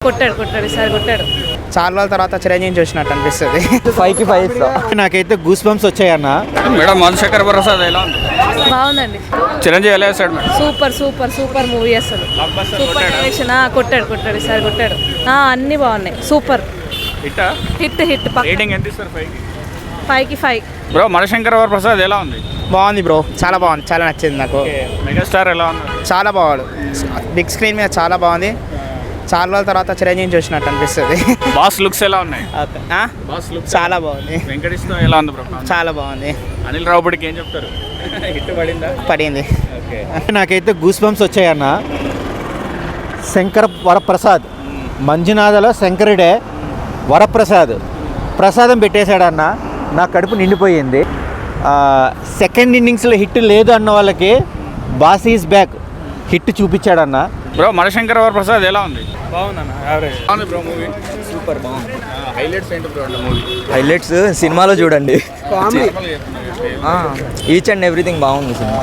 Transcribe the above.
కొట్టాడు ఈసారి కొట్టాడు. చాలా రోజుల తర్వాత చిరంజీవి చూసినట్టు అనిపిస్తుంది. 5కి 5 ఇస్తా. నాకైతే గూస్ బంప్స్ వచ్చాయన్న. మేడం మధుశేఖర్ ప్రసాద్ ఎలా ఉంది? బాగుందండి. చిరంజీవి ఎలా వేసాడు మేడం? సూపర్ మూవీ అసలు. Super direction. కొట్టాడు ఈసారి కొట్టాడు. అన్నీ బాగున్నాయి. సూపర్ హిట్ రేటింగ్ ఎంత ఇస్తారు? 5కి 5. బ్రో మధుశేఖర్ ప్రసాద్ ఎలా ఉంది? బాగుంది బ్రో, చాలా బాగుంది, చాలా నచ్చింది నాకు. మెగాస్టార్ ఎలా ఉంది? చాలా బాగుంది, బిగ్ స్క్రీన్ మీద చాలా బాగుంది. చాలా రోజుల తర్వాత చిరంజీవి చూసినట్టు అనిపిస్తుంది. బాస్ లుక్స్ ఎలా ఉన్నాయి? బాస్ లుక్ చాలా బాగుంది. వెంకటేష్తో ఎలా ఉంది బ్రో? చాలా బాగుంది. అనిల్ రావుపడికి ఏం చెప్తారు? హిట్ పడిందా? పడింది. నాకైతే గూస్ బంప్స్ వచ్చాయన్న. శంకర వరప్రసాద్, మంజునాథలో శంకరుడే వరప్రసాద్ ప్రసాదం పెట్టేశాడన్న. నా కడుపు నిండిపోయింది. సెకండ్ ఇన్నింగ్స్లో హిట్ లేదు అన్న వాళ్ళకి బాస్ ఈజ్ బ్యాక్ హిట్ చూపించాడన్న. బ్రో మధుశేఖర్ ప్రసాద్ ఎలా ఉంది? బాగుందన్న, యావరేజ్. బాగుంది బ్రో మూవీ. సూపర్ బాగుంది. హైలైట్స్ ఏంటి బ్రో మూవీ? హైలైట్స్ సినిమాలో చూడండి. ఈచ్ అండ్ ఎవ్రీథింగ్ బాగుంది సినిమా.